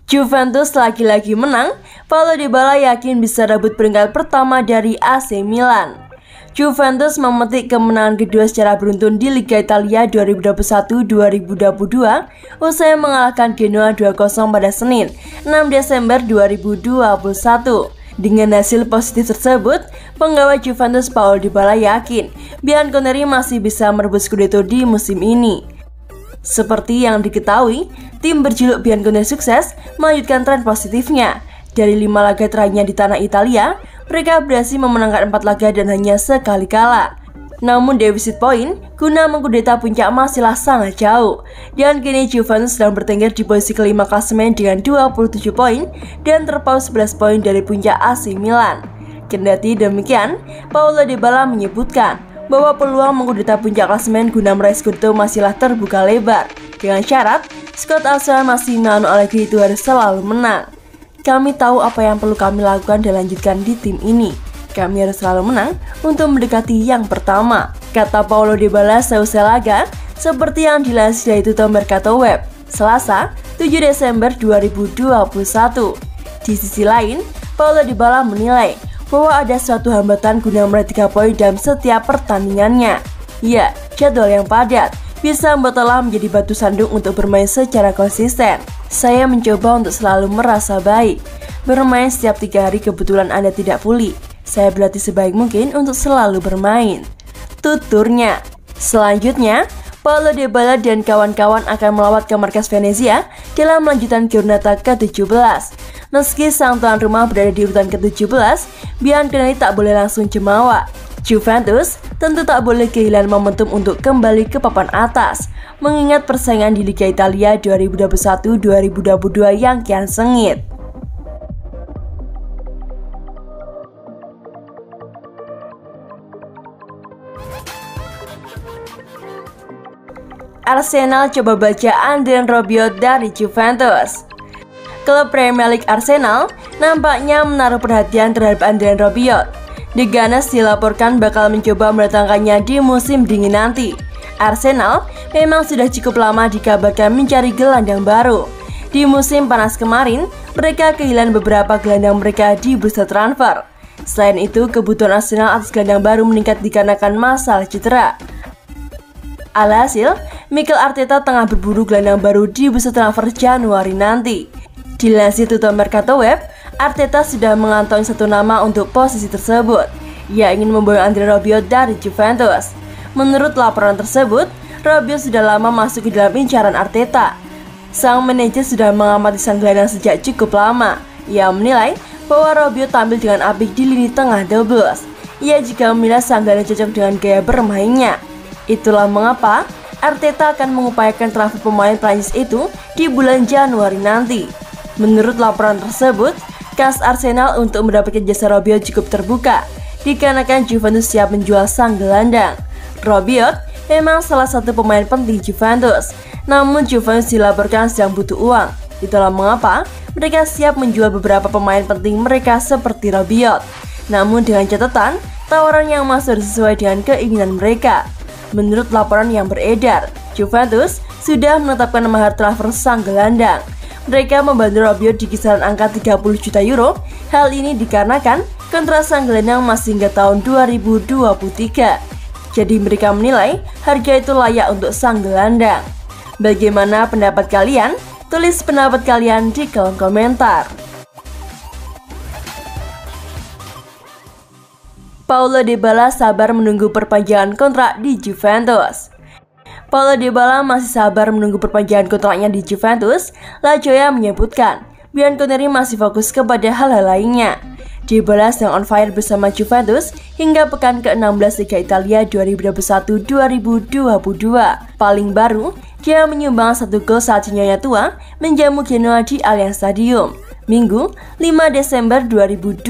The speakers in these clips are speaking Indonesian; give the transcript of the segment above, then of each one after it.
Juventus lagi-lagi menang, Paulo Dybala yakin bisa rebut peringkat pertama dari AC Milan. Juventus memetik kemenangan kedua secara beruntun di Liga Italia 2021-2022 usai mengalahkan Genoa 2-0 pada Senin, 6 Desember 2021. Dengan hasil positif tersebut, penggawa Juventus Paulo Dybala yakin Bianconeri masih bisa merebut Scudetto di musim ini. Seperti yang diketahui, tim berjuluk Bianconeri sukses melanjutkan tren positifnya. Dari 5 laga terakhirnya di tanah Italia, mereka berhasil memenangkan 4 laga dan hanya sekali kalah. Namun defisit poin guna mengkudeta puncak masihlah sangat jauh. Dan kini Juventus sedang bertengger di posisi kelima klasemen dengan 27 poin dan terpaut 11 poin dari puncak AC Milan. Kendati demikian, Paulo Dybala menyebutkan bahwa peluang mengkudeta puncak klasemen guna meraih Scudetto masihlah terbuka lebar, dengan syarat skuad asuhan Massimiliano Allegri itu harus selalu menang. Kami tahu apa yang perlu kami lakukan dan lanjutkan di tim ini. Kami harus selalu menang untuk mendekati yang pertama, kata Paulo Dybala seusai laga, seperti yang dilansir dari Tutto Mercato Web, Selasa, 7 Desember 2021. Di sisi lain, Paulo Dybala menilai bahwa ada suatu hambatan guna meraih 3 poin dalam setiap pertandingannya. Ya, jadwal yang padat bisa membuat lelah menjadi batu sandung untuk bermain secara konsisten. Saya mencoba untuk selalu merasa baik. Bermain setiap 3 hari kebetulan Anda tidak pulih. Saya berlatih sebaik mungkin untuk selalu bermain, tuturnya. Selanjutnya, Paulo Dybala dan kawan-kawan akan melawat ke markas Venezia dalam melanjutkan giornata ke-17. Meski sang tuan rumah berada di urutan ke-17, Bianconeri tak boleh langsung cemawak. Juventus tentu tak boleh kehilangan momentum untuk kembali ke papan atas, mengingat persaingan di Liga Italia 2021-2022 yang kian sengit. Arsenal coba baca Adrien Rabiot dari Juventus. Klub Premier League Arsenal nampaknya menaruh perhatian terhadap Adrien Rabiot. The Gunners dilaporkan bakal mencoba mendatangkannya di musim dingin nanti. Arsenal memang sudah cukup lama dikabarkan mencari gelandang baru. Di musim panas kemarin, mereka kehilangan beberapa gelandang mereka di bursa transfer. Selain itu, kebutuhan Arsenal atas gelandang baru meningkat dikarenakan masalah cedera. Alhasil, Mikel Arteta tengah berburu gelandang baru di bursa transfer Januari nanti. Dilansir Tutto Mercato Web, Arteta sudah mengantongi satu nama untuk posisi tersebut. Ia ingin membawa Adrien Rabiot dari Juventus. Menurut laporan tersebut, Rabiot sudah lama masuk ke dalam incaran Arteta. Sang manajer sudah mengamati sang gelandang sejak cukup lama. Ia menilai bahwa Rabiot tampil dengan apik di lini tengah The Blues. Ia juga menilai sang gelandang cocok dengan gaya bermainnya. Itulah mengapa Arteta akan mengupayakan transfer pemain Prancis itu di bulan Januari nanti. Menurut laporan tersebut, kas Arsenal untuk mendapatkan jasa Rabiot cukup terbuka, dikarenakan Juventus siap menjual sang gelandang. Rabiot memang salah satu pemain penting Juventus, namun Juventus dilaporkan sedang butuh uang. Itulah mengapa mereka siap menjual beberapa pemain penting mereka seperti Rabiot. Namun dengan catatan, tawaran yang masuk sesuai dengan keinginan mereka. Menurut laporan yang beredar, Juventus sudah menetapkan mahar transfer sang gelandang. Mereka membantu Rabiot di kisaran angka 30 juta euro. Hal ini dikarenakan kontrak sang gelandang masih hingga tahun 2023. Jadi mereka menilai harga itu layak untuk sang gelandang. Bagaimana pendapat kalian? Tulis pendapat kalian di kolom komentar. Paulo Dybala sabar menunggu perpanjangan kontrak di Juventus. Paulo Dybala masih sabar menunggu perpanjangan kontraknya di Juventus. La Gioia menyebutkan Bianconeri masih fokus kepada hal-hal lainnya. Dybala sedang on fire bersama Juventus hingga pekan ke-16 Liga Italia 2021-2022. Paling baru, dia menyumbang 1 gol saat seniornya tua menjamu Genoa di Allianz Stadium, Minggu 5 Desember 2021.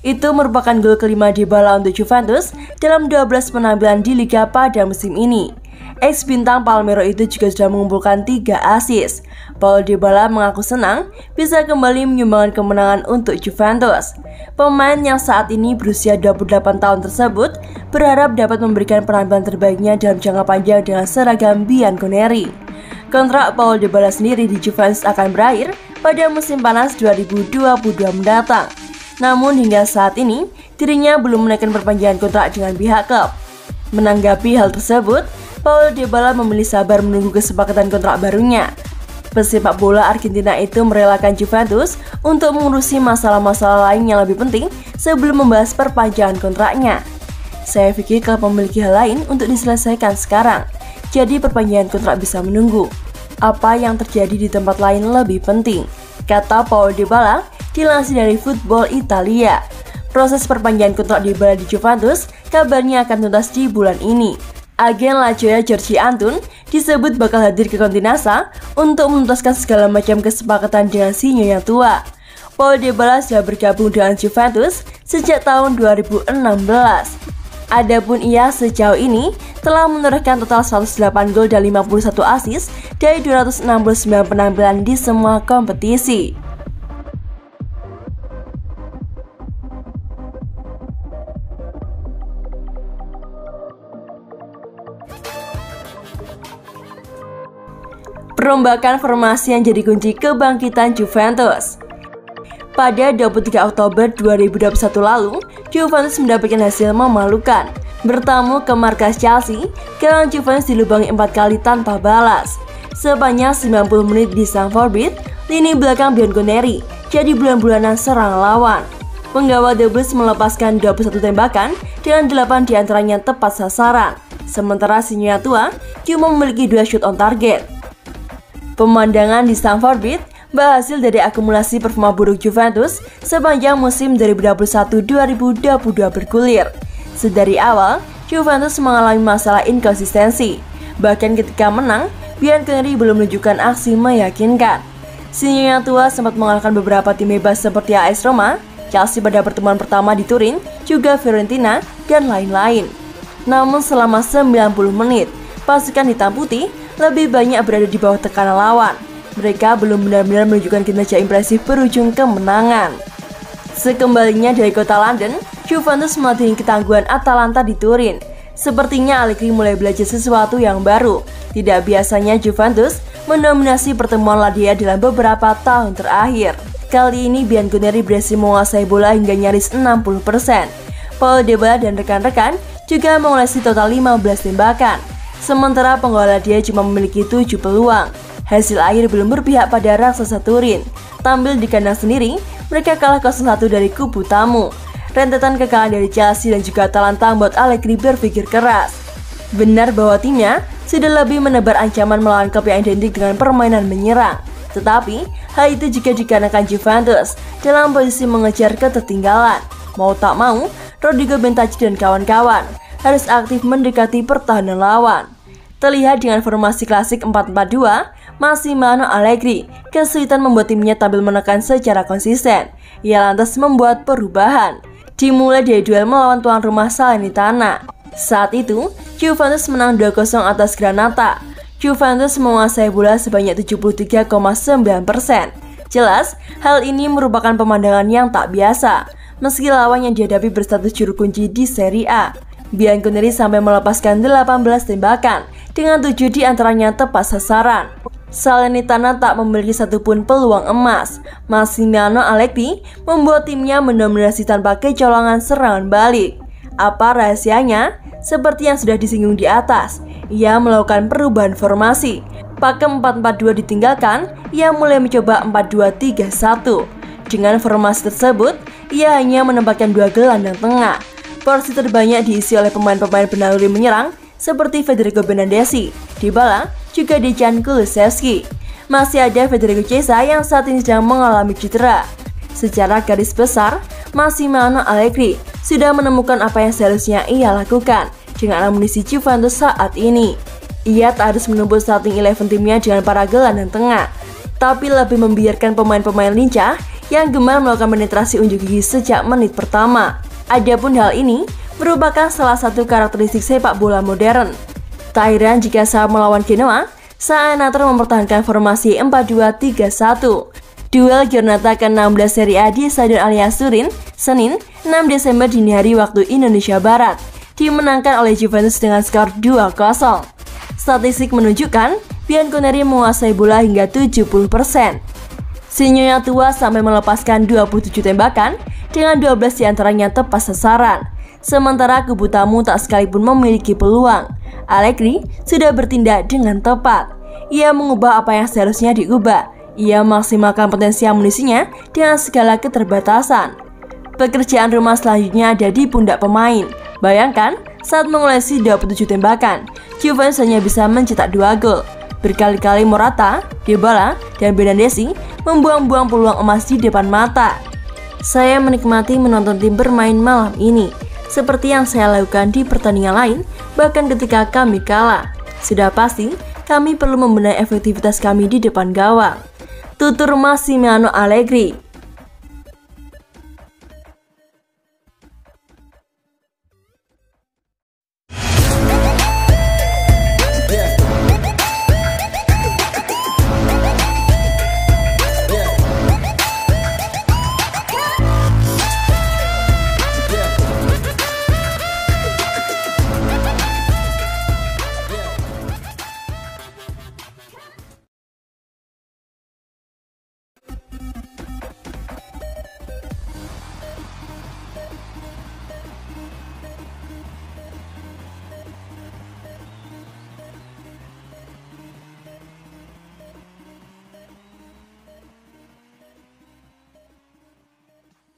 Itu merupakan gol kelima Dybala untuk Juventus dalam 12 penampilan di Liga pada musim ini. Ex-bintang Palmero itu juga sudah mengumpulkan 3 assist. Paulo Dybala mengaku senang bisa kembali menyumbangkan kemenangan untuk Juventus. Pemain yang saat ini berusia 28 tahun tersebut berharap dapat memberikan penampilan terbaiknya dalam jangka panjang dengan seragam Bianconeri. Kontrak Paul Dybala sendiri di Juventus akan berakhir pada musim panas 2022 mendatang. Namun hingga saat ini, dirinya belum menaikkan perpanjangan kontrak dengan pihak klub. Menanggapi hal tersebut, Paul Dybala memilih sabar menunggu kesepakatan kontrak barunya. Pesepak bola Argentina itu merelakan Juventus untuk mengurusi masalah-masalah lain yang lebih penting sebelum membahas perpanjangan kontraknya. Saya pikir klub memiliki hal lain untuk diselesaikan sekarang, jadi perpanjangan kontrak bisa menunggu. Apa yang terjadi di tempat lain lebih penting, kata Paul Dybala dilansir dari Football Italia. Proses perpanjangan kontrak Dybala di Juventus kabarnya akan tuntas di bulan ini. Agen La Joya Giorgi Antun disebut bakal hadir ke Continassa untuk menuntaskan segala macam kesepakatan dengan si nyonya tua. Paul Dybala sudah bergabung dengan Juventus sejak tahun 2016. Adapun ia sejauh ini telah menorehkan total 108 gol dan 51 assist dari 269 penampilan di semua kompetisi. Perombakan formasi yang jadi kunci kebangkitan Juventus. Pada 23 Oktober 2021 lalu, Juventus mendapatkan hasil memalukan. Bertamu ke markas Chelsea, gawang Juventus dilubangi 4 kali tanpa balas. Sebanyak 90 menit di Stamford Bridge, lini belakang Bianconeri jadi bulan-bulanan serang lawan. Penggawa The Blues melepaskan 21 tembakan dengan 8 diantaranya tepat sasaran. Sementara si nyonya tua cuma memiliki 2 shoot on target. Pemandangan di Stamford Bridge berhasil dari akumulasi performa buruk Juventus sepanjang musim 2021-2022 bergulir. Sedari awal, Juventus mengalami masalah inkonsistensi. Bahkan ketika menang, Bianconeri belum menunjukkan aksi meyakinkan. Si nyonya tua sempat mengalahkan beberapa tim bebas seperti AS Roma, Chelsea pada pertemuan pertama di Turin, juga Fiorentina, dan lain-lain. Namun selama 90 menit, pasukan hitam putih lebih banyak berada di bawah tekanan lawan. Mereka belum benar-benar menunjukkan kinerja impresif berujung kemenangan. Sekembalinya dari kota London, Juventus melatih ketangguhan Atalanta di Turin. Sepertinya Allegri mulai belajar sesuatu yang baru. Tidak biasanya Juventus mendominasi pertemuan La Liga dalam beberapa tahun terakhir. Kali ini Bianconeri berhasil menguasai bola hingga nyaris 60%. Paul Dybala dan rekan-rekan juga mengoleksi total 15 tembakan. Sementara penggawa dia cuma memiliki 7 peluang. Hasil akhir belum berpihak pada raksasa Turin. Tampil di kandang sendiri, mereka kalah 0-1 dari kubu tamu. Rentetan kekalahan dari Chelsea dan juga Atalanta membuat Allegri berpikir keras. Benar bahwa timnya sudah lebih menebar ancaman melawan klub yang identik dengan permainan menyerang. Tetapi, hal itu juga dikarenakan Juventus dalam posisi mengejar ketertinggalan. Mau tak mau, Rodrigo Bentancur dan kawan-kawan harus aktif mendekati pertahanan lawan. Terlihat dengan formasi klasik 4-4-2, Massimiliano Allegri kesulitan membuat timnya tampil menekan secara konsisten. Ia lantas membuat perubahan. Dimulai dari duel melawan tuan rumah Salernitana. Saat itu, Juventus menang 2-0 atas Granata. Juventus menguasai bola sebanyak 73,9%. Jelas, hal ini merupakan pemandangan yang tak biasa, meski lawan yang dihadapi berstatus juru kunci di Serie A. Bianconeri sampai melepaskan 18 tembakan, dengan 7 diantaranya tepat sasaran. Salernitana tak memiliki satupun peluang emas. Massimiliano Allegri membuat timnya mendominasi tanpa kecolongan serangan balik. Apa rahasianya? Seperti yang sudah disinggung di atas, ia melakukan perubahan formasi. Pakem 4-4-2 ditinggalkan, ia mulai mencoba 4-2-3-1. Dengan formasi tersebut, ia hanya menempatkan 2 gelandang tengah. Porsi terbanyak diisi oleh pemain-pemain penaluri menyerang seperti Federico Bernardeschi, Dybala, juga Dejan Kulusevski. Masih ada Federico Chiesa yang saat ini sedang mengalami cedera. Secara garis besar, Massimiliano Allegri sudah menemukan apa yang seharusnya ia lakukan dengan amunisi Juventus saat ini. Ia tak harus menumpuk starting 11 timnya dengan para gelandang tengah, tapi lebih membiarkan pemain-pemain lincah yang gemar melakukan penetrasi unjuk gigi sejak menit pertama. Adapun hal ini merupakan salah satu karakteristik sepak bola modern. Tak heran jika saat melawan Genoa, sang Allenatore mempertahankan formasi 4-2-3-1. Duel Giornata ke-16 Serie A di Stadion Allianz Turin, Senin 6 Desember dini hari waktu Indonesia Barat, dimenangkan oleh Juventus dengan skor 2-0. Statistik menunjukkan Bianconeri menguasai bola hingga 70%. Sinyo yang tua sampai melepaskan 27 tembakan dengan 12 diantaranya tepat sasaran. Sementara kubu tamu tak sekalipun memiliki peluang. Allegri sudah bertindak dengan tepat. Ia mengubah apa yang seharusnya diubah. Ia memaksimalkan potensi amunisinya dengan segala keterbatasan. Pekerjaan rumah selanjutnya ada di pundak pemain. Bayangkan, saat mengoleksi 27 tembakan, Juventus hanya bisa mencetak 2 gol. Berkali-kali Morata, Dybala, dan Bernardeschi membuang-buang peluang emas di depan mata. Saya menikmati menonton tim bermain malam ini, seperti yang saya lakukan di pertandingan lain, bahkan ketika kami kalah. Sudah pasti, kami perlu membenahi efektivitas kami di depan gawang. Tutur Massimiliano Allegri.